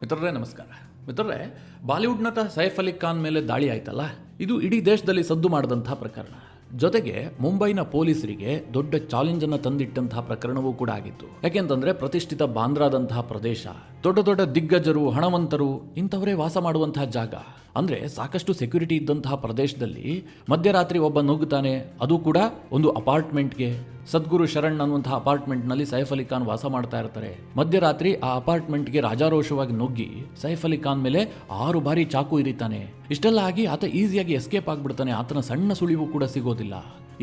ಮಿತ್ರರೇ ನಮಸ್ಕಾರ. ಮಿತ್ರರೇ, ಬಾಲಿವುಡ್ ನಟ ಸೈಫ್ ಅಲಿ ಖಾನ್ ಮೇಲೆ ದಾಳಿ ಆಯ್ತಲ್ಲ, ಇದು ಇಡೀ ದೇಶದಲ್ಲಿ ಸದ್ದು ಮಾಡಿದಂತಹ ಪ್ರಕರಣ. ಜೊತೆಗೆ ಮುಂಬೈನ ಪೊಲೀಸರಿಗೆ ದೊಡ್ಡ ಚಾಲೆಂಜ್ ಅನ್ನು ತಂದಿಟ್ಟಂತಹ ಪ್ರಕರಣವೂ ಕೂಡ ಆಗಿತ್ತು. ಯಾಕೆಂತಂದ್ರೆ ಪ್ರತಿಷ್ಠಿತ ಬಾಂದ್ರಾದಂತಹ ಪ್ರದೇಶ, ದೊಡ್ಡ ದೊಡ್ಡ ದಿಗ್ಗಜರು, ಹಣವಂತರು ಇಂಥವರೇ ವಾಸ ಮಾಡುವಂತಹ ಜಾಗ. ಅಂದ್ರೆ ಸಾಕಷ್ಟು ಸೆಕ್ಯೂರಿಟಿ ಇದ್ದಂತಹ ಪ್ರದೇಶದಲ್ಲಿ ಮಧ್ಯರಾತ್ರಿ ಒಬ್ಬ ನುಗ್ಗುತ್ತಾನೆ, ಅದು ಕೂಡ ಒಂದು ಅಪಾರ್ಟ್ಮೆಂಟ್ಗೆ. ಸದ್ಗುರು ಶರಣ್ ಅನ್ನುವಂತಹ ಅಪಾರ್ಟ್ಮೆಂಟ್ನಲ್ಲಿ ಸೈಫ್ ಅಲಿ ಖಾನ್ ವಾಸ ಮಾಡ್ತಾ ಇರ್ತಾರೆ. ಮಧ್ಯರಾತ್ರಿ ಆ ಅಪಾರ್ಟ್ಮೆಂಟ್ಗೆ ರಾಜಾರೋಷವಾಗಿ ನುಗ್ಗಿ ಸೈಫ್ ಅಲಿ ಖಾನ್ ಮೇಲೆ 6 ಬಾರಿ ಚಾಕು ಇರಿತಾನೆ. ಇಷ್ಟೆಲ್ಲ ಆಗಿ ಆತ ಈಸಿಯಾಗಿ ಎಸ್ಕೇಪ್ ಆಗ್ಬಿಡ್ತಾನೆ. ಆತನ ಸಣ್ಣ ಸುಳಿವು ಕೂಡ ಸಿಗೋದಿಲ್ಲ.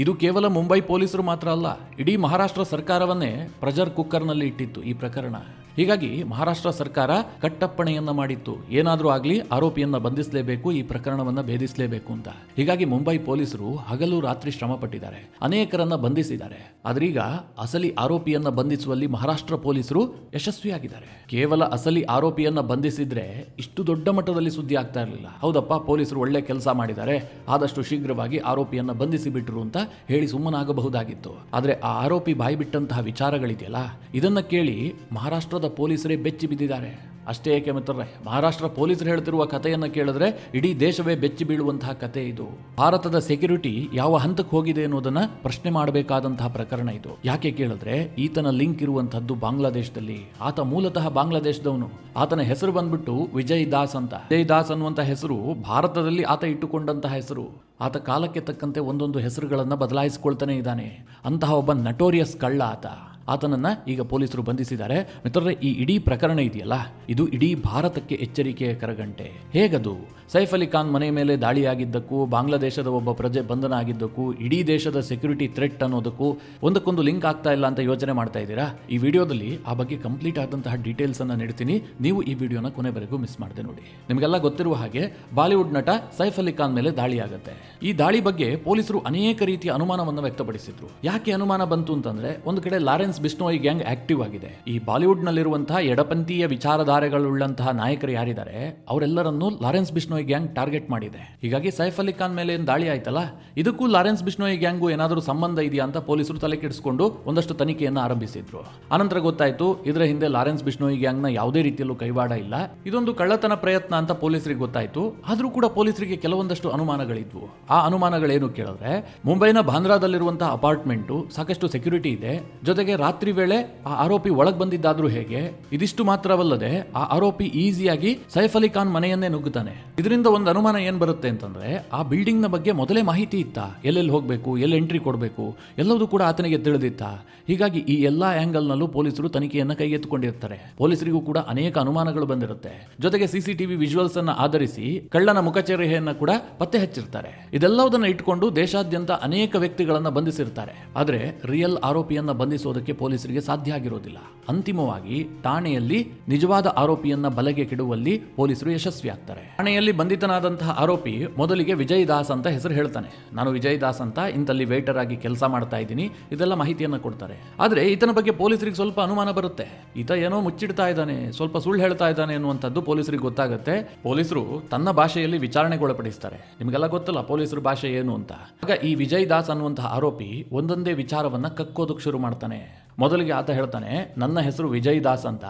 ಇದು ಕೇವಲ ಮುಂಬೈ ಪೊಲೀಸರು ಮಾತ್ರ ಅಲ್ಲ, ಇಡೀ ಮಹಾರಾಷ್ಟ್ರ ಸರ್ಕಾರವನ್ನೇ ಪ್ರೆಷರ್ ಕುಕ್ಕರ್ನಲ್ಲಿ ಇಟ್ಟಿತ್ತು ಈ ಪ್ರಕರಣ. ಹೀಗಾಗಿ ಮಹಾರಾಷ್ಟ್ರ ಸರ್ಕಾರ ಕಟ್ಟಪ್ಪಣೆಯನ್ನ ಮಾಡಿತ್ತು, ಏನಾದರೂ ಆಗಲಿ ಆರೋಪಿಯನ್ನ ಬಂಧಿಸಲೇಬೇಕು, ಈ ಪ್ರಕರಣವನ್ನ ಭೇದಿಸಲೇಬೇಕು ಅಂತ. ಹೀಗಾಗಿ ಮುಂಬೈ ಪೊಲೀಸರು ಹಗಲು ರಾತ್ರಿ ಶ್ರಮ ಪಟ್ಟಿದ್ದಾರೆ, ಅನೇಕರನ್ನ ಬಂಧಿಸಿದ್ದಾರೆ. ಆದ್ರೀಗ ಅಸಲಿ ಆರೋಪಿಯನ್ನ ಬಂಧಿಸುವಲ್ಲಿ ಮಹಾರಾಷ್ಟ್ರ ಪೊಲೀಸರು ಯಶಸ್ವಿಯಾಗಿದ್ದಾರೆ. ಕೇವಲ ಅಸಲಿ ಆರೋಪಿಯನ್ನ ಬಂಧಿಸಿದ್ರೆ ಇಷ್ಟು ದೊಡ್ಡ ಮಟ್ಟದಲ್ಲಿ ಸುದ್ದಿ ಆಗ್ತಾ ಇರಲಿಲ್ಲ. ಹೌದಪ್ಪ, ಪೊಲೀಸರು ಒಳ್ಳೆ ಕೆಲಸ ಮಾಡಿದ್ದಾರೆ, ಆದಷ್ಟು ಶೀಘ್ರವಾಗಿ ಆರೋಪಿಯನ್ನ ಬಂಧಿಸಿ ಬಿಟ್ಟರು ಅಂತ ಹೇಳಿ ಸುಮ್ಮನಾಗಬಹುದಾಗಿತ್ತು. ಆದ್ರೆ ಆ ಆರೋಪಿ ಬಾಯಿ ಬಿಟ್ಟಂತಹ ವಿಚಾರಗಳಿದೆಯಲ್ಲ, ಇದನ್ನ ಕೇಳಿ ಮಹಾರಾಷ್ಟ್ರದ ಪೊಲೀಸರೇ ಬೆಚ್ಚಿ ಬಿದ್ದಿದ್ದಾರೆ. ಅಷ್ಟೇ ಏಕೆ ಮಿತ್ರರೇ, ಮಹಾರಾಷ್ಟ್ರ ಪೊಲೀಸರು ಹೇಳ್ತಿರುವ ಕಥೆಯನ್ನು ಕೇಳಿದ್ರೆ ಇಡೀ ದೇಶವೇ ಬೆಚ್ಚಿ ಬೀಳುವಂತಹ ಕತೆ ಇದು. ಭಾರತದ ಸೆಕ್ಯೂರಿಟಿ ಯಾವ ಹಂತಕ್ಕೆ ಹೋಗಿದೆ ಅನ್ನೋದನ್ನ ಪ್ರಶ್ನೆ ಮಾಡಬೇಕಾದಂತಹ ಪ್ರಕರಣ ಇದು. ಯಾಕೆ ಕೇಳಿದ್ರೆ ಈತನ ಲಿಂಕ್ ಇರುವಂತಹದ್ದು ಬಾಂಗ್ಲಾದೇಶದಲ್ಲಿ. ಆತ ಮೂಲತಃ ಬಾಂಗ್ಲಾದೇಶದವನು. ಆತನ ಹೆಸರು ಬಂದ್ಬಿಟ್ಟು ವಿಜಯ್ ದಾಸ್ ಅಂತ. ವಿಜಯ್ ದಾಸ್ ಅನ್ನುವಂತಹ ಹೆಸರು ಭಾರತದಲ್ಲಿ ಆತ ಇಟ್ಟುಕೊಂಡಂತಹ ಹೆಸರು. ಆತ ಕಾಲಕ್ಕೆ ತಕ್ಕಂತೆ ಒಂದೊಂದು ಹೆಸರುಗಳನ್ನ ಬದಲಾಯಿಸಿಕೊಳ್ತಾನೆ ಇದ್ದಾನೆ. ಅಂತಹ ಒಬ್ಬ ನಟೋರಿಯಸ್ ಕಳ್ಳ ಆತ. ಆತನನ್ನ ಈಗ ಪೊಲೀಸರು ಬಂಧಿಸಿದ್ದಾರೆ. ಮಿತ್ರರೇ, ಈ ಇಡೀ ಪ್ರಕರಣ ಇದೆಯಲ್ಲ, ಇದು ಇಡೀ ಭಾರತಕ್ಕೆ ಎಚ್ಚರಿಕೆಯ ಕರಗಂಟೆ. ಹೇಗದು? ಸೈಫ್ ಅಲಿ ಖಾನ್ ಮನೆ ಮೇಲೆ ದಾಳಿಯಾಗಿದ್ದಕ್ಕೂ, ಬಾಂಗ್ಲಾದೇಶದ ಒಬ್ಬ ಪ್ರಜೆ ಬಂಧನ ಆಗಿದ್ದಕ್ಕೂ, ಇಡೀ ದೇಶದ ಸೆಕ್ಯೂರಿಟಿ ಥ್ರೆಟ್ ಅನ್ನೋದಕ್ಕೂ ಒಂದಕ್ಕೊಂದು ಲಿಂಕ್ ಆಗ್ತಾ ಇಲ್ಲ ಅಂತ ಯೋಚನೆ ಮಾಡ್ತಾ ಇದ್ದೀರಾ? ಈ ವಿಡಿಯೋದಲ್ಲಿ ಆ ಬಗ್ಗೆ ಕಂಪ್ಲೀಟ್ ಆದಂತಹ ಡೀಟೇಲ್ಸ್ ಅನ್ನ ನೀಡ್ತೀನಿ. ನೀವು ಈ ವಿಡಿಯೋನ ಕೊನೆವರೆಗೂ ಮಿಸ್ ಮಾಡದೆ ನೋಡಿ. ನಿಮಗೆಲ್ಲ ಗೊತ್ತಿರುವ ಹಾಗೆ ಬಾಲಿವುಡ್ ನಟ ಸೈಫ್ ಅಲಿ ಖಾನ್ ಮೇಲೆ ದಾಳಿ ಆಗುತ್ತೆ. ಈ ದಾಳಿ ಬಗ್ಗೆ ಪೊಲೀಸರು ಅನೇಕ ರೀತಿಯ ಅನುಮಾನವನ್ನು ವ್ಯಕ್ತಪಡಿಸಿದ್ರು. ಯಾಕೆ ಅನುಮಾನ ಬಂತು ಅಂತಂದ್ರೆ, ಒಂದು ಕಡೆ ಲಾರೆನ್ಸ್ ಬಿಷ್ಣೋಯ್ ಗ್ಯಾಂಗ್ ಆಕ್ಟಿವ್ ಆಗಿದೆ. ಈ ಬಾಲಿವುಡ್ ನಲ್ಲಿರುವಂತಹ ಎಡಪಂಥೀಯ ವಿಚಾರಧಾರೆಗಳುಳ್ಳಂತಹ ನಾಯಕರು ಯಾರಿದ್ದಾರೆ ಅವರೆಲ್ಲರನ್ನು ಲಾರೆನ್ಸ್ ಬಿಷ್ಣೋಯ್ ಗ್ಯಾಂಗ್ ಟಾರ್ಗೆಟ್ ಮಾಡಿದೆ. ಹೀಗಾಗಿ ಸೈಫ್ ಅಲಿ ಖಾನ್ ಮೇಲೆ ದಾಳಿ ಆಯ್ತಲ್ಲ, ಇದಕ್ಕೂ ಲಾರೆನ್ಸ್ ಬಿಷ್ಣೋಯ್ ಗ್ಯಾಂಗು ಏನಾದರೂ ಸಂಬಂಧ ಇದೆಯಾ ಅಂತ ಪೊಲೀಸರು ತಲೆ ಕೆಡಿಸಿಕೊಂಡು ಒಂದಷ್ಟು ತನಿಖೆಯನ್ನು ಆರಂಭಿಸಿದ್ರು. ಆನಂತರ ಗೊತ್ತಾಯ್ತು, ಇದರ ಹಿಂದೆ ಲಾರೆನ್ಸ್ ಬಿಷ್ಣೋಯ್ ಗ್ಯಾಂಗ್ ನ ಯಾವುದೇ ರೀತಿಯಲ್ಲೂ ಕೈವಾಡ ಇಲ್ಲ, ಇದೊಂದು ಕಳ್ಳತನ ಪ್ರಯತ್ನ ಅಂತ ಪೊಲೀಸರಿಗೆ ಗೊತ್ತಾಯ್ತು. ಆದ್ರೂ ಕೂಡ ಪೊಲೀಸರಿಗೆ ಕೆಲವೊಂದಷ್ಟು ಅನುಮಾನಗಳಿದ್ವು. ಆ ಅನುಮಾನಗಳೇನು ಕೇಳಿದ್ರೆ, ಮುಂಬೈನ ಬಾಂದ್ರಾದಲ್ಲಿರುವಂತಹ ಅಪಾರ್ಟ್ಮೆಂಟ್ ಸಾಕಷ್ಟು ಸೆಕ್ಯೂರಿಟಿ ಇದೆ, ಜೊತೆಗೆ ರಾತ್ರಿ ವೇಳೆ ಆ ಆರೋಪಿ ಒಳಗೆ ಬಂದಿದ್ದಾದ್ರೂ ಹೇಗೆ? ಇದಿಷ್ಟು ಮಾತ್ರವಲ್ಲದೆ ಆ ಆರೋಪಿ ಈಸಿಯಾಗಿ ಸೈಫ್ ಅಲಿ ಖಾನ್ ಮನೆಯನ್ನೇ ನುಗ್ಗುತ್ತಾನೆ. ಇದರಿಂದ ಒಂದು ಅನುಮಾನ ಏನ್ ಬರುತ್ತೆ ಅಂತಂದ್ರೆ, ಆ ಬಿಲ್ಡಿಂಗ್ ನ ಬಗ್ಗೆ ಮೊದಲೇ ಮಾಹಿತಿ ಇತ್ತ, ಎಲ್ಲೆಲ್ಲಿ ಹೋಗಬೇಕು, ಎಲ್ಲಿ ಎಂಟ್ರಿ ಕೊಡಬೇಕು, ಎಲ್ಲವೂ ಕೂಡ ಆತನಿಗೆ ತಿಳಿದಿತ್ತ. ಹೀಗಾಗಿ ಈ ಎಲ್ಲಾ ಆಂಗಲ್ ನಲ್ಲೂ ಪೊಲೀಸರು ತನಿಖೆಯನ್ನ ಕೈಗೆತ್ತಿಕೊಂಡಿರ್ತಾರೆ. ಪೊಲೀಸರಿಗೂ ಕೂಡ ಅನೇಕ ಅನುಮಾನಗಳು ಬಂದಿರುತ್ತೆ. ಜೊತೆಗೆ ಸಿಸಿಟಿವಿ ವಿಜುವಲ್ಸ್ ಅನ್ನ ಆಧರಿಸಿ ಕಳ್ಳನ ಮುಖಚರ್ಯೆಯನ್ನ ಕೂಡ ಪತ್ತೆ ಹಚ್ಚಿರ್ತಾರೆ. ಇದೆಲ್ಲವುದನ್ನ ಇಟ್ಕೊಂಡು ದೇಶಾದ್ಯಂತ ಅನೇಕ ವ್ಯಕ್ತಿಗಳನ್ನ ಬಂಧಿಸಿರ್ತಾರೆ. ಆದ್ರೆ ರಿಯಲ್ ಆರೋಪಿಯನ್ನ ಬಂಧಿಸೋದಕ್ಕೆ ಪೊಲೀಸರಿಗೆ ಸಾಧ್ಯ ಆಗಿರೋದಿಲ್ಲ. ಅಂತಿಮವಾಗಿ ಠಾಣೆಯಲ್ಲಿ ನಿಜವಾದ ಆರೋಪಿಯನ್ನ ಬಲೆಗೆ ಕೆಡುವಲ್ಲಿ ಪೊಲೀಸರು ಯಶಸ್ವಿ ಆಗ್ತಾರೆ. ಠಾಣೆಯಲ್ಲಿ ಬಂಧಿತನಾದಂತಹ ಆರೋಪಿ ಮೊದಲಿಗೆ ವಿಜಯ್ ದಾಸ್ ಅಂತ ಹೆಸರು ಹೇಳ್ತಾನೆ. ನಾನು ವಿಜಯ್ ದಾಸ್ ಅಂತ ಇಂತಲ್ಲಿ ವೇಟರ್ ಆಗಿ ಕೆಲಸ ಮಾಡ್ತಾ ಇದ್ದೀನಿ, ಇದೆಲ್ಲ ಮಾಹಿತಿಯನ್ನ ಕೊಡ್ತಾರೆ. ಆದ್ರೆ ಈತನ ಬಗ್ಗೆ ಪೊಲೀಸರಿಗೆ ಸ್ವಲ್ಪ ಅನುಮಾನ ಬರುತ್ತೆ. ಈತ ಏನೋ ಮುಚ್ಚಿಡ್ತಾ ಇದ್ದಾನೆ, ಸ್ವಲ್ಪ ಸುಳ್ಳು ಹೇಳ್ತಾ ಇದ್ದಾನೆ ಅನ್ನುವಂಥದ್ದು ಪೊಲೀಸರಿಗೆ ಗೊತ್ತಾಗುತ್ತೆ. ಪೊಲೀಸರು ತನ್ನ ಭಾಷೆಯಲ್ಲಿ ವಿಚಾರಣೆಗೊಳಪಡಿಸ್ತಾರೆ. ನಿಮಗೆಲ್ಲ ಗೊತ್ತಲ್ಲ ಪೊಲೀಸರ ಭಾಷೆ ಏನು ಅಂತ. ಆಗ ಈ ವಿಜಯ್ ದಾಸ್ ಅನ್ನುವಂತಹ ಆರೋಪಿ ಒಂದೊಂದೇ ವಿಚಾರವನ್ನ ಕಕ್ಕೋದಕ್ಕೆ ಶುರು ಮಾಡ್ತಾನೆ. ಮೊದಲಿಗೆ ಆತ ಹೇಳ್ತಾನೆ, ನನ್ನ ಹೆಸರು ವಿಜಯ್ ದಾಸ್ ಅಂತ,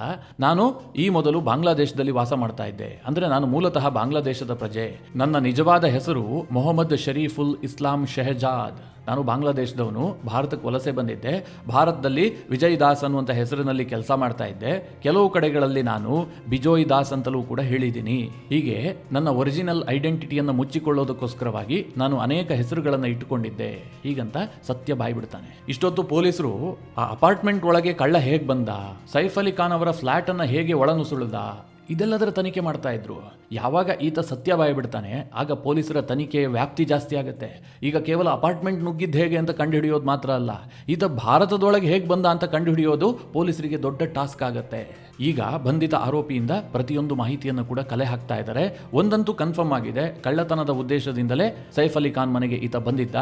ನಾನು ಈ ಮೊದಲು ಬಾಂಗ್ಲಾದೇಶದಲ್ಲಿ ವಾಸ ಮಾಡ್ತಾ ಇದ್ದೆ. ಅಂದ್ರೆ ನಾನು ಮೂಲತಃ ಬಾಂಗ್ಲಾದೇಶದ ಪ್ರಜೆ. ನನ್ನ ನಿಜವಾದ ಹೆಸರು ಮೊಹಮ್ಮದ್ ಶರೀಫುಲ್ ಇಸ್ಲಾಂ ಶೆಹಜಾದ್. ನಾನು ಬಾಂಗ್ಲಾದೇಶದವನು, ಭಾರತಕ್ಕೆ ವಲಸೆ ಬಂದಿದ್ದೆ. ಭಾರತದಲ್ಲಿ ವಿಜಯ್ ದಾಸ್ ಅನ್ನುವಂಥ ಹೆಸರಿನಲ್ಲಿ ಕೆಲಸ ಮಾಡ್ತಾ ಇದ್ದೆ. ಕೆಲವು ಕಡೆಗಳಲ್ಲಿ ನಾನು ಬಿಜೋಯ್ ದಾಸ್ ಅಂತಲೂ ಕೂಡ ಹೇಳಿದ್ದೀನಿ. ಹೀಗೆ ನನ್ನ ಒರಿಜಿನಲ್ ಐಡೆಂಟಿಟಿಯನ್ನು ಮುಚ್ಚಿಕೊಳ್ಳೋದಕ್ಕೋಸ್ಕರವಾಗಿ ನಾನು ಅನೇಕ ಹೆಸರುಗಳನ್ನು ಇಟ್ಟುಕೊಂಡಿದ್ದೆ. ಹೀಗಂತ ಸತ್ಯ ಬಾಯ್ಬಿಡ್ತಾನೆ. ಇಷ್ಟೊತ್ತು ಪೊಲೀಸರು ಆ ಅಪಾರ್ಟ್ಮೆಂಟ್ ಒಳಗೆ ಕಳ್ಳ ಹೇಗೆ ಬಂದ, ಸೈಫ್ ಅಲಿ ಖಾನ್ ಅವರ ಫ್ಲಾಟ್ ಅನ್ನ ಹೇಗೆ ಒಳನುಸುಳಿದ, ಇದೆಲ್ಲದರ ತನಿಖೆ ಮಾಡ್ತಾ ಇದ್ರು. ಯಾವಾಗ ಈತ ಸತ್ಯ ಬಾಯ್ಬಿಡ್ತಾನೆ, ಆಗ ಪೊಲೀಸರ ತನಿಖೆಯ ವ್ಯಾಪ್ತಿ ಜಾಸ್ತಿ ಆಗುತ್ತೆ. ಈಗ ಕೇವಲ ಅಪಾರ್ಟ್ಮೆಂಟ್ ನುಗ್ಗಿದ್ದು ಹೇಗೆ ಅಂತ ಕಂಡುಹಿಡಿಯೋದು ಮಾತ್ರ ಅಲ್ಲ, ಈತ ಭಾರತದೊಳಗೆ ಹೇಗೆ ಬಂದ ಅಂತ ಕಂಡುಹಿಡಿಯೋದು ಪೊಲೀಸರಿಗೆ ದೊಡ್ಡ ಟಾಸ್ಕ್ ಆಗುತ್ತೆ. ಈಗ ಬಂಧಿತ ಆರೋಪಿಯಿಂದ ಪ್ರತಿಯೊಂದು ಮಾಹಿತಿಯನ್ನು ಕೂಡ ಕಲೆ ಹಾಕ್ತಾ ಇದ್ದಾರೆ. ಒಂದಂತೂ ಕನ್ಫರ್ಮ್ ಆಗಿದೆ, ಕಳ್ಳತನದ ಉದ್ದೇಶದಿಂದಲೇ ಸೈಫ್ ಅಲಿ ಖಾನ್ ಮನೆಗೆ ಈತ ಬಂದಿದ್ದ.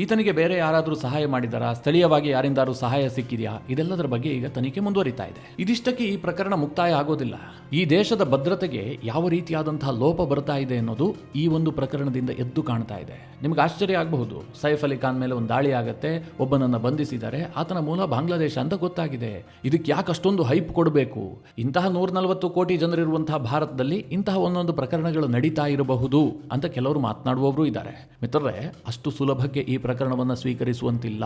ಈತನಿಗೆ ಬೇರೆ ಯಾರಾದರೂ ಸಹಾಯ ಮಾಡಿದಾರಾ, ಸ್ಥಳೀಯವಾಗಿ ಯಾರಿಂದಾದ್ರೂ ಸಹಾಯ ಸಿಕ್ಕಿದೆಯಾ, ಇದೆಲ್ಲದರ ಬಗ್ಗೆ ಈಗ ತನಿಖೆ ಮುಂದುವರಿತಾ ಇದೆ. ಇದಿಷ್ಟಕ್ಕೆ ಈ ಪ್ರಕರಣ ಮುಕ್ತಾಯ ಆಗೋದಿಲ್ಲ. ಈ ದೇಶದ ಭದ್ರತೆಗೆ ಯಾವ ರೀತಿಯಾದಂತಹ ಲೋಪ ಬರ್ತಾ ಇದೆ ಅನ್ನೋದು ಈ ಒಂದು ಪ್ರಕರಣದಿಂದ ಎದ್ದು ಕಾಣ್ತಾ ಇದೆ. ನಿಮ್ಗೆ ಆಶ್ಚರ್ಯ ಆಗಬಹುದು, ಸೈಫ್ ಅಲಿ ಖಾನ್ ಮೇಲೆ ಒಂದು ದಾಳಿ ಆಗುತ್ತೆ, ಒಬ್ಬನನ್ನ ಬಂಧಿಸಿದ್ದಾರೆ, ಆತನ ಮೂಲ ಬಾಂಗ್ಲಾದೇಶ ಅಂತ ಗೊತ್ತಾಗಿದೆ. ಇದಕ್ಕೆ ಯಾಕೆ ಅಷ್ಟೊಂದು ಹೈಪ್ ಕೊಡಬೇಕು? ಇಂತಹ 140 ಕೋಟಿ ಜನರಿರುವಂತಹ ಭಾರತದಲ್ಲಿ ಇಂತಹ ಒಂದೊಂದು ಪ್ರಕರಣಗಳು ನಡೀತಾ ಇರಬಹುದು ಅಂತ ಕೆಲವರು ಮಾತನಾಡುವವರು ಇದ್ದಾರೆ. ಮಿತ್ರರೇ, ಅಷ್ಟು ಸುಲಭಕ್ಕೆ ಈ ಪ್ರಕರಣವನ್ನು ಸ್ವೀಕರಿಸುವಂತಿಲ್ಲ.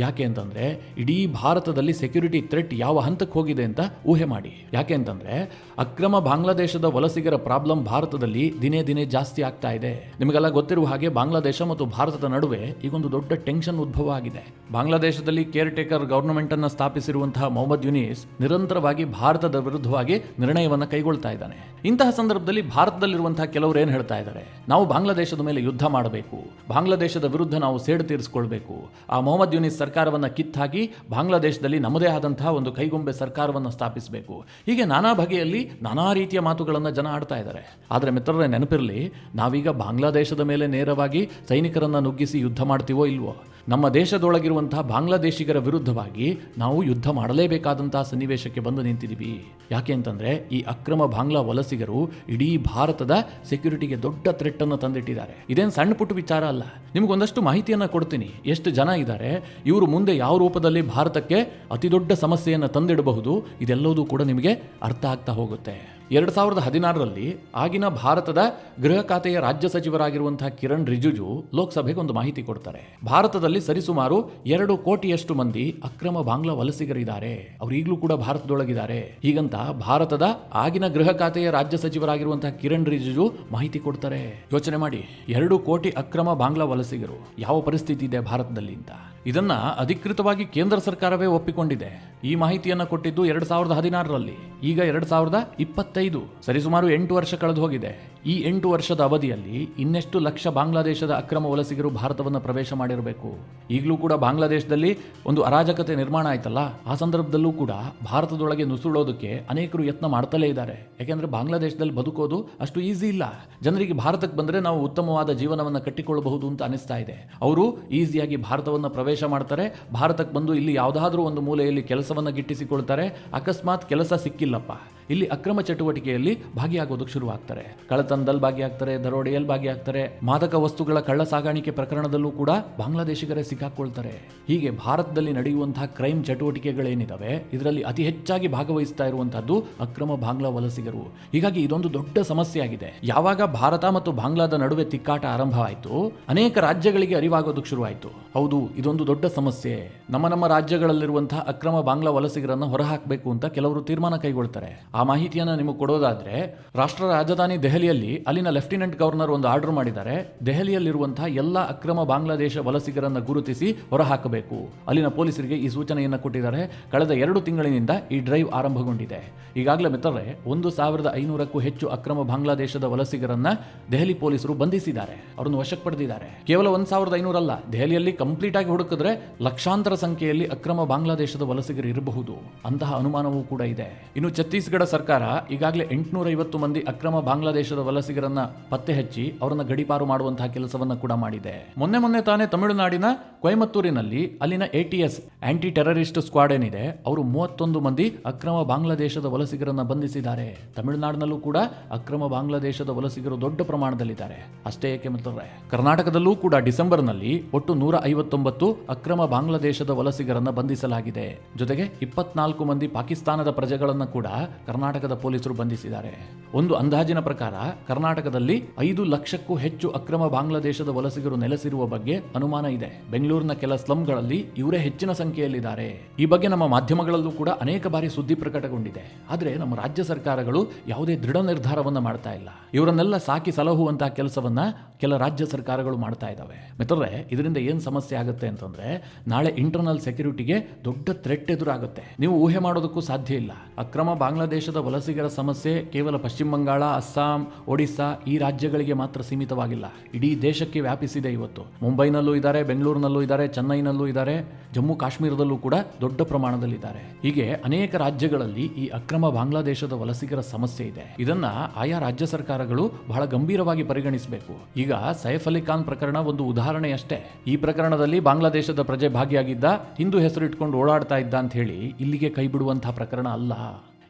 ಯಾಕೆ ಅಂತಂದ್ರೆ ಇಡೀ ಭಾರತದಲ್ಲಿ ಸೆಕ್ಯೂರಿಟಿ ಥ್ರೆಟ್ ಯಾವ ಹಂತಕ್ಕೆ ಹೋಗಿದೆ ಅಂತ ಊಹೆ ಮಾಡಿ. ಯಾಕೆ ಅಂತಂದ್ರೆ ಅಕ್ರಮ ಬಾಂಗ್ಲಾದೇಶದ ವಲಸಿಗರ ಪ್ರಾಬ್ಲಮ್ ಭಾರತದಲ್ಲಿ ದಿನೇ ದಿನೇ ಜಾಸ್ತಿ ಆಗ್ತಾ ಇದೆ. ನಿಮಗೆಲ್ಲ ಗೊತ್ತಿರುವ ಹಾಗೆ ಬಾಂಗ್ಲಾದೇಶ ಮತ್ತು ಭಾರತದ ನಡುವೆ ಈಗೊಂದು ದೊಡ್ಡ ಟೆನ್ಷನ್ ಉದ್ಭವ ಆಗಿದೆ. ಬಾಂಗ್ಲಾದೇಶದಲ್ಲಿ ಕೇರ್ ಟೇಕರ್ ಗವರ್ನಮೆಂಟ್ ಅನ್ನು ಸ್ಥಾಪಿಸಿರುವಂತಹ ಮೊಹಮ್ಮದ್ ಯುನೀಸ್ ನಿರಂತರವಾಗಿ ಭಾರತದ ವಿರುದ್ಧವಾಗಿ ನಿರ್ಣಯವನ್ನು ಕೈಗೊಳ್ತಾ ಇದ್ದಾನೆ. ಇಂತಹ ಸಂದರ್ಭದಲ್ಲಿ ಭಾರತದಲ್ಲಿರುವಂತಹ ಕೆಲವರು ಏನು ಹೇಳ್ತಾ ಇದ್ದಾರೆ, ನಾವು ಬಾಂಗ್ಲಾದೇಶದ ಮೇಲೆ ಯುದ್ಧ ಮಾಡಬೇಕು, ಬಾಂಗ್ಲಾದೇಶದ ವಿರುದ್ಧ ನಾವು ಸೇಡು ತೀರಿಸಿಕೊಳ್ಬೇಕು, ಆ ಮೊಹಮ್ಮದ್ ಯುನೀಸ್ ಸರ್ಕಾರವನ್ನು ಕಿತ್ತಾಕಿ ಬಾಂಗ್ಲಾದೇಶದಲ್ಲಿ ನಮ್ಮದೇ ಆದಂತಹ ಒಂದು ಕೈಗೊಂಬೆ ಸರ್ಕಾರವನ್ನು ಸ್ಥಾಪಿಸಬೇಕು. ಹೀಗೆ ನಾನಾ ಬಗೆಯಲ್ಲಿ ನಾನಾ ರೀತಿಯ ಮಾತುಗಳನ್ನು ಜನ ಆಡ್ತಾ ಇದ್ದಾರೆ. ಆದರೆ ಮಿತ್ರರೇ, ನೆನಪಿರಲಿ, ನಾವೀಗ ಬಾಂಗ್ಲಾದೇಶದ ಮೇಲೆ ನೇರವಾಗಿ ಸೈನಿಕರನ್ನು ನುಗ್ಗಿಸಿ ಯುದ್ಧ ಮಾಡ್ತೀವೋ ಇಲ್ವೋ, ನಮ್ಮ ದೇಶದೊಳಗಿರುವಂತಹ ಬಾಂಗ್ಲಾದೇಶಿಗರ ವಿರುದ್ಧವಾಗಿ ನಾವು ಯುದ್ಧ ಮಾಡಲೇಬೇಕಾದಂತಹ ಸನ್ನಿವೇಶಕ್ಕೆ ಬಂದು ನಿಂತಿದ್ದೀವಿ. ಯಾಕೆ ಅಂತಂದ್ರೆ ಈ ಅಕ್ರಮ ಬಾಂಗ್ಲಾ ವಲಸಿಗರು ಇಡೀ ಭಾರತದ ಸೆಕ್ಯೂರಿಟಿಗೆ ದೊಡ್ಡ ಥ್ರೆಟ್ ಅನ್ನು ತಂದಿಟ್ಟಿದ್ದಾರೆ. ಇದೇನು ಸಣ್ಣ ಪುಟ್ಟ ವಿಚಾರ ಅಲ್ಲ. ನಿಮಗೊಂದಷ್ಟು ಮಾಹಿತಿಯನ್ನು ಕೊಡ್ತೀನಿ. ಎಷ್ಟು ಜನ ಇದ್ದಾರೆ, ಇವರು ಮುಂದೆ ಯಾವ ರೂಪದಲ್ಲಿ ಭಾರತಕ್ಕೆ ಅತಿ ದೊಡ್ಡ ಸಮಸ್ಯೆಯನ್ನು ತಂದಿಡಬಹುದು, ಇದೆಲ್ಲವೂ ಕೂಡ ನಿಮಗೆ ಅರ್ಥ ಆಗ್ತಾ ಹೋಗುತ್ತೆ. 2016ರಲ್ಲಿ ಆಗಿನ ಭಾರತದ ಗೃಹ ಖಾತೆಯ ರಾಜ್ಯ ಸಚಿವರಾಗಿರುವಂತಹ ಕಿರಣ್ ರಿಜಿಜು ಲೋಕಸಭೆಗೆ ಒಂದು ಮಾಹಿತಿ ಕೊಡ್ತಾರೆ. ಭಾರತದಲ್ಲಿ ಸರಿಸುಮಾರು 2 ಕೋಟಿಯಷ್ಟು ಮಂದಿ ಅಕ್ರಮ ಬಾಂಗ್ಲಾ ವಲಸಿಗರಿದ್ದಾರೆ, ಅವರು ಈಗಲೂ ಕೂಡ ಭಾರತದೊಳಗಿದ್ದಾರೆ. ಹೀಗಂತ ಭಾರತದ ಆಗಿನ ಗೃಹ ಖಾತೆಯ ರಾಜ್ಯ ಸಚಿವರಾಗಿರುವಂತಹ ಕಿರಣ್ ರಿಜಿಜು ಮಾಹಿತಿ ಕೊಡ್ತಾರೆ. ಯೋಚನೆ ಮಾಡಿ, 2 ಕೋಟಿ ಅಕ್ರಮ ಬಾಂಗ್ಲಾ ವಲಸಿಗರು, ಯಾವ ಪರಿಸ್ಥಿತಿ ಇದೆ ಭಾರತದಲ್ಲಿ ಅಂತ. ಇದನ್ನ ಅಧಿಕೃತವಾಗಿ ಕೇಂದ್ರ ಸರ್ಕಾರವೇ ಒಪ್ಪಿಕೊಂಡಿದೆ. ಈ ಮಾಹಿತಿಯನ್ನು ಕೊಟ್ಟಿದ್ದು 2016ರಲ್ಲಿ. ಈಗ 2025, ಸರಿಸುಮಾರು 8 ವರ್ಷ ಕಳೆದು ಹೋಗಿದೆ. ಈ 8 ವರ್ಷದ ಅವಧಿಯಲ್ಲಿ ಇನ್ನೆಷ್ಟು ಲಕ್ಷ ಬಾಂಗ್ಲಾದೇಶದ ಅಕ್ರಮ ವಲಸಿಗರು ಭಾರತವನ್ನು ಪ್ರವೇಶ ಮಾಡಿರಬೇಕು. ಈಗಲೂ ಕೂಡ ಬಾಂಗ್ಲಾದೇಶದಲ್ಲಿ ಒಂದು ಅರಾಜಕತೆ ನಿರ್ಮಾಣ ಆಯ್ತಲ್ಲ, ಆ ಸಂದರ್ಭದಲ್ಲೂ ಕೂಡ ಭಾರತದೊಳಗೆ ನುಸುಳೋದಕ್ಕೆ ಅನೇಕರು ಯತ್ನ ಮಾಡ್ತಲೇ ಇದ್ದಾರೆ. ಯಾಕೆಂದ್ರೆ ಬಾಂಗ್ಲಾದೇಶದಲ್ಲಿ ಬದುಕೋದು ಅಷ್ಟು ಈಸಿ ಇಲ್ಲ. ಜನರಿಗೆ ಭಾರತಕ್ಕೆ ಬಂದ್ರೆ ನಾವು ಉತ್ತಮವಾದ ಜೀವನವನ್ನು ಕಟ್ಟಿಕೊಳ್ಳಬಹುದು ಅಂತ ಅನಿಸ್ತಾ ಇದೆ. ಅವರು ಈಸಿಯಾಗಿ ಭಾರತವನ್ನು ಪ್ರವೇಶ ಮಾಡ್ತಾರೆ. ಭಾರತಕ್ಕೆ ಬಂದು ಇಲ್ಲಿ ಯಾವುದಾದ್ರೂ ಒಂದು ಮೂಲೆಯಲ್ಲಿ ಕೆಲಸವನ್ನು ಗಿಟ್ಟಿಸಿಕೊಳ್ತಾರೆ. ಅಕಸ್ಮಾತ್ ಕೆಲಸ ಸಿಕ್ಕಿಲ್ಲಪ್ಪ, ಇಲ್ಲಿ ಅಕ್ರಮ ಚಟುವಟಿಕೆಯಲ್ಲಿ ಭಾಗಿಯಾಗೋದಕ್ಕೆ ಶುರುವಾಗ್ತಾರೆ. ಕಳ್ಳತನದಲ್ಲಿ ಭಾಗಿಯಾಗ್ತಾರೆ, ದರೋಡೆಯಲ್ಲಿ ಭಾಗಿಯಾಗ್ತಾರೆ, ಮಾದಕ ವಸ್ತುಗಳ ಕಳ್ಳ ಸಾಗಾಣಿಕೆ ಪ್ರಕರಣದಲ್ಲೂ ಕೂಡ ಬಾಂಗ್ಲಾದೇಶಿಗರೇ ಸಿಕ್ಕಾಕೊಳ್ತಾರೆ. ಹೀಗೆ ಭಾರತದಲ್ಲಿ ನಡೆಯುವಂತಹ ಕ್ರೈಮ್ ಚಟುವಟಿಕೆಗಳೇನಿದಾವೆ ಇದರಲ್ಲಿ ಅತಿ ಹೆಚ್ಚಾಗಿ ಭಾಗವಹಿಸ್ತಾ ಇರುವಂತಹದ್ದು ಅಕ್ರಮ ಬಾಂಗ್ಲಾ ವಲಸಿಗರು. ಹೀಗಾಗಿ ಇದೊಂದು ದೊಡ್ಡ ಸಮಸ್ಯೆ ಆಗಿದೆ. ಯಾವಾಗ ಭಾರತ ಮತ್ತು ಬಾಂಗ್ಲಾದ ನಡುವೆ ತಿಕ್ಕಾಟ ಆರಂಭ ಆಯಿತು, ಅನೇಕ ರಾಜ್ಯಗಳಿಗೆ ಅರಿವಾಗೋದಕ್ಕೆ ಶುರುವಾಯಿತು. ಹೌದು, ಇದೊಂದು ದೊಡ್ಡ ಸಮಸ್ಯೆ. ನಮ್ಮ ರಾಜ್ಯಗಳಲ್ಲಿರುವಂತಹ ಅಕ್ರಮ ಬಾಂಗ್ಲಾ ವಲಸಿಗರನ್ನು ಹೊರಹಾಕಬೇಕು ಅಂತ ಕೆಲವರು ತೀರ್ಮಾನ ಕೈಗೊಳ್ತಾರೆ. ಆ ಮಾಹಿತಿಯನ್ನು ನಿಮಗೆ ಕೊಡೋದಾದ್ರೆ, ರಾಷ್ಟ್ರ ರಾಜಧಾನಿ ದೆಹಲಿಯಲ್ಲಿ ಅಲ್ಲಿನ ಲೆಫ್ಟಿನೆಂಟ್ ಗವರ್ನರ್ ಒಂದು ಆರ್ಡರ್ ಮಾಡಿದ್ದಾರೆ. ದೆಹಲಿಯಲ್ಲಿರುವಂತಹ ಎಲ್ಲ ಅಕ್ರಮ ಬಾಂಗ್ಲಾದೇಶ ವಲಸಿಗರನ್ನು ಗುರುತಿಸಿ ಹೊರಹಾಕಬೇಕು. ಅಲ್ಲಿನ ಪೊಲೀಸರಿಗೆ ಈ ಸೂಚನೆಯನ್ನು ಕೊಟ್ಟಿದ್ದಾರೆ. ಕಳೆದ 2 ತಿಂಗಳಿನಿಂದ ಈ ಡ್ರೈವ್ ಆರಂಭಗೊಂಡಿದೆ. ಈಗಾಗಲೇ ಮಿತ್ರರೇ 1500ಕ್ಕೂ ಹೆಚ್ಚು ಅಕ್ರಮ ಬಾಂಗ್ಲಾದೇಶದ ವಲಸಿಗರನ್ನ ದೆಹಲಿ ಪೊಲೀಸರು ಬಂಧಿಸಿದ್ದಾರೆ, ಅವರನ್ನು ವಶಕ್ಕೆ ಪಡೆದಿದ್ದಾರೆ. ಕೇವಲ 1500 ಅಲ್ಲ, ದೆಹಲಿಯಲ್ಲಿ ಕಂಪ್ಲೀಟ್ ಆಗಿ ಹುಡುಕಿದ್ರೆ ಲಕ್ಷಾಂತರ ಸಂಖ್ಯೆಯಲ್ಲಿ ಅಕ್ರಮ ಬಾಂಗ್ಲಾದೇಶದ ವಲಸಿಗರು ಇರಬಹುದು. ಅಂತಹ ಅನುಮಾನವೂ ಕೂಡ ಇದೆ. ಇನ್ನು ಛತ್ತೀಸ್ಗಢ ಸರ್ಕಾರ ಈಗಾಗಲೇ 850 ಮಂದಿ ಅಕ್ರಮ ಬಾಂಗ್ಲಾದೇಶದ ವಲಸಿಗರನ್ನ ಪತ್ತೆ ಹಚ್ಚಿ ಅವರನ್ನ ಗಡಿಪಾರು ಮಾಡುವಂತಹ ಕೆಲಸವನ್ನ ಕೂಡ ಮಾಡಿದೆ. ಮೊನ್ನೆ ತಾನೇ ತಮಿಳುನಾಡಿನ ಕೊಯಮತ್ತೂರಿನಲ್ಲಿ ಅಲ್ಲಿನ ATS ಆಂಟಿ ಟೆರರಿಸ್ಟ್ ಸ್ಕ್ವಾಡ್ ಏನಿದೆ, ಅವರು 31 ಮಂದಿ ಅಕ್ರಮ ಬಾಂಗ್ಲಾದೇಶದ ವಲಸಿಗರನ್ನ ಬಂಧಿಸಿದ್ದಾರೆ. ತಮಿಳುನಾಡಿನಲ್ಲೂ ಕೂಡ ಅಕ್ರಮ ಬಾಂಗ್ಲಾದೇಶದ ವಲಸಿಗರು ದೊಡ್ಡ ಪ್ರಮಾಣದಲ್ಲಿದ್ದಾರೆ. ಅಷ್ಟೇ ಏಕೆ ಮಿತ್ರರೇ, ಕರ್ನಾಟಕದಲ್ಲೂ ಕೂಡ ಡಿಸೆಂಬರ್ನಲ್ಲಿ ಒಟ್ಟು 159 ಅಕ್ರಮ ಬಾಂಗ್ಲಾದೇಶದ ವಲಸಿಗರನ್ನ ಬಂಧಿಸಲಾಗಿದೆ. ಜೊತೆಗೆ 24 ಮಂದಿ ಪಾಕಿಸ್ತಾನದ ಪ್ರಜೆಗಳನ್ನು ಕೂಡ ಕರ್ನಾಟಕದ ಪೊಲೀಸರು ಬಂಧಿಸಿದ್ದಾರೆ. ಒಂದು ಅಂದಾಜಿನ ಪ್ರಕಾರ ಕರ್ನಾಟಕದಲ್ಲಿ 5 ಲಕ್ಷಕ್ಕೂ ಹೆಚ್ಚು ಅಕ್ರಮ ಬಾಂಗ್ಲಾದೇಶದ ವಲಸಿಗರು ನೆಲೆಸಿರುವ ಬಗ್ಗೆ ಅನುಮಾನ ಇದೆ. ಬೆಂಗಳೂರಿನ ಕೆಲ ಸ್ಲಂಗಳಲ್ಲಿ ಇವರೇ ಹೆಚ್ಚಿನ ಸಂಖ್ಯೆಯಲ್ಲಿದ್ದಾರೆ. ಈ ಬಗ್ಗೆ ನಮ್ಮ ಮಾಧ್ಯಮಗಳಲ್ಲೂ ಕೂಡ ಅನೇಕ ಬಾರಿ ಸುದ್ದಿ ಪ್ರಕಟಗೊಂಡಿದೆ. ಆದರೆ ನಮ್ಮ ರಾಜ್ಯ ಸರ್ಕಾರಗಳು ಯಾವುದೇ ದೃಢ ನಿರ್ಧಾರವನ್ನ ಮಾಡ್ತಾ ಇಲ್ಲ. ಇವರನ್ನೆಲ್ಲ ಸಾಕಿ ಸಲಹುವಂತಹ ಕೆಲಸವನ್ನ ಕೆಲ ರಾಜ್ಯ ಸರ್ಕಾರಗಳು ಮಾಡ್ತಾ ಇದ್ದಾವೆ. ಮಿತ್ರರೇ, ಇದರಿಂದ ಏನು ಸಮಸ್ಯೆ ಆಗುತ್ತೆ ಅಂತಂದ್ರೆ, ನಾಳೆ ಇಂಟರ್ನಲ್ ಸೆಕ್ಯೂರಿಟಿಗೆ ದೊಡ್ಡ ಥ್ರೆಟ್ ಎದುರಾಗುತ್ತೆ. ನೀವು ಊಹೆ ಮಾಡೋದಕ್ಕೂ ಸಾಧ್ಯ ಇಲ್ಲ. ಅಕ್ರಮ ಬಾಂಗ್ಲಾದೇಶದ ವಲಸಿಗರ ಸಮಸ್ಯೆ ಕೇವಲ ಪಶ್ಚಿಮ ಬಂಗಾಳ, ಅಸ್ಸಾಂ, ಒಡಿಸ್ಸಾ ಈ ರಾಜ್ಯಗಳಿಗೆ ಮಾತ್ರ ಸೀಮಿತವಾಗಿಲ್ಲ, ಇಡೀ ದೇಶಕ್ಕೆ ವ್ಯಾಪಿಸಿದೆ. ಇವತ್ತು ಮುಂಬೈನಲ್ಲೂ ಇದ್ದಾರೆ, ಬೆಂಗಳೂರಿನಲ್ಲೂ ಇದ್ದಾರೆ, ಚೆನ್ನೈನಲ್ಲೂ ಇದ್ದಾರೆ, ಜಮ್ಮು ಕಾಶ್ಮೀರದಲ್ಲೂ ಕೂಡ ದೊಡ್ಡ ಪ್ರಮಾಣದಲ್ಲಿದ್ದಾರೆ. ಹೀಗೆ ಅನೇಕ ರಾಜ್ಯಗಳಲ್ಲಿ ಈ ಅಕ್ರಮ ಬಾಂಗ್ಲಾದೇಶದ ವಲಸಿಗರ ಸಮಸ್ಯೆ ಇದೆ. ಇದನ್ನ ಆಯಾ ರಾಜ್ಯ ಸರ್ಕಾರಗಳು ಬಹಳ ಗಂಭೀರವಾಗಿ ಪರಿಗಣಿಸಬೇಕು. ಈಗ ಸೈಫ್ ಅಲಿ ಖಾನ್ ಪ್ರಕರಣ ಒಂದು ಉದಾಹರಣೆಯಷ್ಟೇ. ಈ ಪ್ರಕರಣದಲ್ಲಿ ಬಾಂಗ್ಲಾದೇಶದ ಪ್ರಜೆ ಭಾಗಿಯಾಗಿದ್ದ, ಹಿಂದೂ ಹೆಸರು ಇಟ್ಕೊಂಡು ಓಡಾಡ್ತಾ ಇದ್ದ ಅಂತ ಹೇಳಿ ಇಲ್ಲಿಗೆ ಕೈ ಬಿಡುವಂತಹ ಪ್ರಕರಣ ಅಲ್ಲ.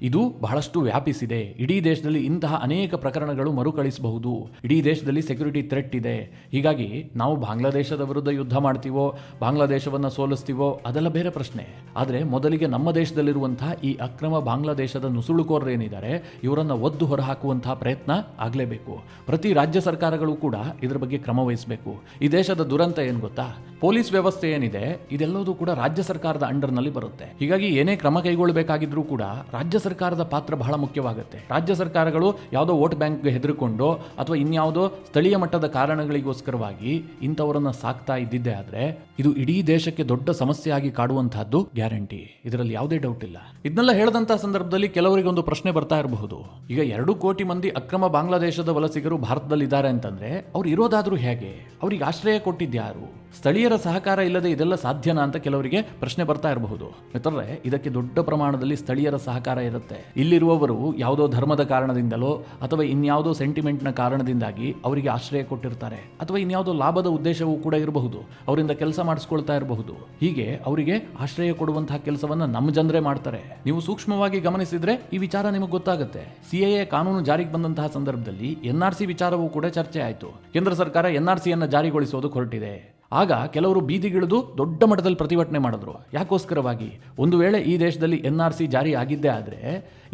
ಇದು ಬಹಳಷ್ಟು ವ್ಯಾಪಿಸಿದೆ. ಇಡೀ ದೇಶದಲ್ಲಿ ಇಂತಹ ಅನೇಕ ಪ್ರಕರಣಗಳು ಮರುಕಳಿಸಬಹುದು. ಇಡೀ ದೇಶದಲ್ಲಿ ಸೆಕ್ಯೂರಿಟಿ ಥ್ರೆಟ್ ಇದೆ. ಹೀಗಾಗಿ ನಾವು ಬಾಂಗ್ಲಾದೇಶದ ವಿರುದ್ಧ ಯುದ್ಧ ಮಾಡ್ತೀವೋ, ಬಾಂಗ್ಲಾದೇಶವನ್ನು ಸೋಲಿಸ್ತೀವೋ ಅದೆಲ್ಲ ಬೇರೆ ಪ್ರಶ್ನೆ. ಆದರೆ ಮೊದಲಿಗೆ ನಮ್ಮ ದೇಶದಲ್ಲಿರುವಂತಹ ಈ ಅಕ್ರಮ ಬಾಂಗ್ಲಾದೇಶದ ನುಸುಳುಕೋರರೇನಿದ್ದಾರೆ ಇವರನ್ನು ಒದ್ದು ಹೊರಹಾಕುವಂತಹ ಪ್ರಯತ್ನ ಆಗಲೇಬೇಕು. ಪ್ರತಿ ರಾಜ್ಯ ಸರ್ಕಾರಗಳು ಕೂಡ ಇದರ ಬಗ್ಗೆ ಕ್ರಮ ವಹಿಸಬೇಕು. ಈ ದೇಶದ ದುರಂತ ಏನು ಗೊತ್ತಾ? ಪೊಲೀಸ್ ವ್ಯವಸ್ಥೆ ಏನಿದೆ ಇದೆಲ್ಲವೂ ಕೂಡ ರಾಜ್ಯ ಸರ್ಕಾರದ ಅಂಡರ್ನಲ್ಲಿ ಬರುತ್ತೆ. ಹೀಗಾಗಿ ಏನೇ ಕ್ರಮ ಕೈಗೊಳ್ಳಬೇಕಾಗಿದ್ರೂ ಕೂಡ ರಾಜ್ಯ ಸರ್ಕಾರದ ಪಾತ್ರ ಬಹಳ ಮುಖ್ಯವಾಗುತ್ತೆ. ರಾಜ್ಯ ಸರ್ಕಾರಗಳು ಯಾವುದೋ ವೋಟ್ ಬ್ಯಾಂಕ್ಗೆ ಹೆದರಿಕೊಂಡು ಅಥವಾ ಇನ್ಯಾವುದೋ ಸ್ಥಳೀಯ ಮಟ್ಟದ ಕಾರಣಗಳಿಗೋಸ್ಕರವಾಗಿ ಇಂಥವರನ್ನ ಸಾಕ್ತಾ ಇದ್ದಿದ್ದೆ ಆದರೆ ಇದು ಇಡೀ ದೇಶಕ್ಕೆ ದೊಡ್ಡ ಸಮಸ್ಯೆಯಾಗಿ ಕಾಡುವಂತಹದ್ದು ಗ್ಯಾರಂಟಿ. ಇದರಲ್ಲಿ ಯಾವುದೇ ಡೌಟ್ ಇಲ್ಲ. ಇದನ್ನೆಲ್ಲ ಹೇಳಿದಂತಹ ಸಂದರ್ಭದಲ್ಲಿ ಕೆಲವರಿಗೆ ಒಂದು ಪ್ರಶ್ನೆ ಬರ್ತಾ ಇರಬಹುದು. ಈಗ 2 ಕೋಟಿ ಮಂದಿ ಅಕ್ರಮ ಬಾಂಗ್ಲಾದೇಶದ ವಲಸಿಗರು ಭಾರತದಲ್ಲಿದ್ದಾರೆ ಅಂತಂದ್ರೆ ಅವ್ರು ಇರೋದಾದ್ರೂ ಹೇಗೆ? ಅವರಿಗೆ ಆಶ್ರಯ ಕೊಟ್ಟಿದ್ಯಾರು? ಸ್ಥಳೀಯರ ಸಹಕಾರ ಇಲ್ಲದೆ ಇದೆಲ್ಲ ಸಾಧ್ಯನಾ ಅಂತ ಕೆಲವರಿಗೆ ಪ್ರಶ್ನೆ ಬರ್ತಾ ಇರಬಹುದು. ಮಿತ್ರರೇ, ಇದಕ್ಕೆ ದೊಡ್ಡ ಪ್ರಮಾಣದಲ್ಲಿ ಸ್ಥಳೀಯರ ಸಹಕಾರ ಇರುತ್ತೆ. ಇಲ್ಲಿರುವವರು ಯಾವುದೋ ಧರ್ಮದ ಕಾರಣದಿಂದಲೋ ಅಥವಾ ಇನ್ಯಾವುದೋ ಸೆಂಟಿಮೆಂಟ್ನ ಕಾರಣದಿಂದಾಗಿ ಅವರಿಗೆ ಆಶ್ರಯ ಕೊಟ್ಟಿರ್ತಾರೆ, ಅಥವಾ ಇನ್ಯಾವುದೋ ಲಾಭದ ಉದ್ದೇಶವೂ ಕೂಡ ಇರಬಹುದು. ಅವರಿಂದ ಕೆಲಸ ಮಾಡಿಸ್ಕೊಳ್ತಾ ಇರಬಹುದು. ಹೀಗೆ ಅವರಿಗೆ ಆಶ್ರಯ ಕೊಡುವಂತಹ ಕೆಲಸವನ್ನ ನಮ್ಮ ಜನರೇ ಮಾಡ್ತಾರೆ. ನೀವು ಸೂಕ್ಷ್ಮವಾಗಿ ಗಮನಿಸಿದ್ರೆ ಈ ವಿಚಾರ ನಿಮಗೆ ಗೊತ್ತಾಗುತ್ತೆ. ಸಿಎಎ ಕಾನೂನು ಜಾರಿಗೆ ಬಂದಂತಹ ಸಂದರ್ಭದಲ್ಲಿ ಎನ್ಆರ್ಸಿ ವಿಚಾರವೂ ಕೂಡ ಚರ್ಚೆ ಆಯಿತು. ಕೇಂದ್ರ ಸರ್ಕಾರ ಎನ್ಆರ್ಸಿಯನ್ನು ಜಾರಿಗೊಳಿಸೋದಕ್ಕೆ ಹೊರಟಿದೆ. ಆಗ ಕೆಲವರು ಬೀದಿಗಿಳಿದು ದೊಡ್ಡ ಮಟ್ಟದಲ್ಲಿ ಪ್ರತಿಭಟನೆ ಮಾಡಿದ್ರು. ಯಾಕೋಸ್ಕರವಾಗಿ? ಒಂದು ವೇಳೆ ಈ ದೇಶದಲ್ಲಿ ಎನ್ಆರ್ಸಿ ಜಾರಿ ಆಗಿದ್ದೇ ಆದರೆ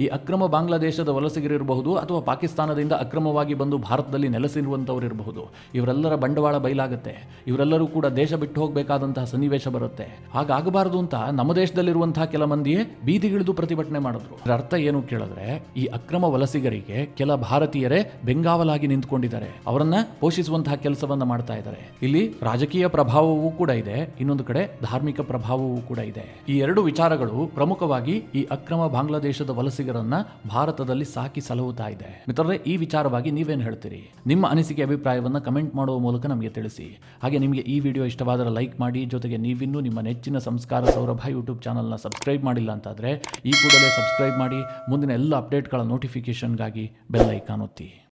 ಈ ಅಕ್ರಮ ಬಾಂಗ್ಲಾದೇಶದ ವಲಸಿಗರಿರಬಹುದು ಅಥವಾ ಪಾಕಿಸ್ತಾನದಿಂದ ಅಕ್ರಮವಾಗಿ ಬಂದು ಭಾರತದಲ್ಲಿ ನೆಲೆಸಿರುವಂಥವ್ರು ಇರಬಹುದು, ಇವರೆಲ್ಲರ ಬಂಡವಾಳ ಬಯಲಾಗುತ್ತೆ. ಇವರೆಲ್ಲರೂ ಕೂಡ ದೇಶ ಬಿಟ್ಟು ಹೋಗಬೇಕಾದಂತಹ ಸನ್ನಿವೇಶ ಬರುತ್ತೆ. ಹಾಗಾಗಬಾರದು ಅಂತ ನಮ್ಮ ದೇಶದಲ್ಲಿರುವಂತಹ ಕೆಲ ಮಂದಿಯೇ ಬೀದಿಗಿಳಿದು ಪ್ರತಿಭಟನೆ ಮಾಡಿದ್ರು. ಇದರ ಅರ್ಥ ಏನು ಕೇಳಿದ್ರೆ, ಈ ಅಕ್ರಮ ವಲಸಿಗರಿಗೆ ಕೆಲ ಭಾರತೀಯರೇ ಬೆಂಗಾವಲಾಗಿ ನಿಂತ್ಕೊಂಡಿದ್ದಾರೆ. ಅವರನ್ನ ಪೋಷಿಸುವಂತಹ ಕೆಲಸವನ್ನ ಮಾಡ್ತಾ ಇದ್ದಾರೆ. ಇಲ್ಲಿ ರಾಜಕೀಯ ಪ್ರಭಾವವೂ ಕೂಡ ಇದೆ, ಇನ್ನೊಂದು ಕಡೆ ಧಾರ್ಮಿಕ ಪ್ರಭಾವವೂ ಕೂಡ ಇದೆ. ಈ 2 ವಿಚಾರಗಳು ಪ್ರಮುಖವಾಗಿ ಈ ಅಕ್ರಮ ಬಾಂಗ್ಲಾದೇಶದ ವಲಸಿಗರನ್ನ ಭಾರತದಲ್ಲಿ ಸಾಕಿ ಸಲಹುತ್ತಾ ಇದೆ. ಮಿತ್ರರೇ, ಈ ವಿಚಾರವಾಗಿ ನೀವೇನು ಹೇಳ್ತೀರಿ? ನಿಮ್ಮ ಅನಿಸಿಕೆ ಅಭಿಪ್ರಾಯವನ್ನ ಕಮೆಂಟ್ ಮಾಡುವ ಮೂಲಕ ನಮಗೆ ತಿಳಿಸಿ. ಹಾಗೆ ನಿಮಗೆ ಈ ವಿಡಿಯೋ ಇಷ್ಟವಾದರೆ ಲೈಕ್ ಮಾಡಿ. ಜೊತೆಗೆ ನೀವಿನ್ನೂ ನಿಮ್ಮ ನೆಚ್ಚಿನ ಸಂಸ್ಕಾರ ಸೌರಭ ಯೂಟ್ಯೂಬ್ ಚಾನಲ್ನ ಸಬ್ಸ್ಕ್ರೈಬ್ ಮಾಡಿಲ್ಲ ಅಂತಾದರೆ ಈ ಕೂಡಲೇ ಸಬ್ಸ್ಕ್ರೈಬ್ ಮಾಡಿ. ಮುಂದಿನ ಎಲ್ಲ ಅಪ್ಡೇಟ್ಗಳ ನೋಟಿಫಿಕೇಶನ್ಗಾಗಿ ಬೆಲ್ ಐಕಾನ್ ಒತ್ತಿ.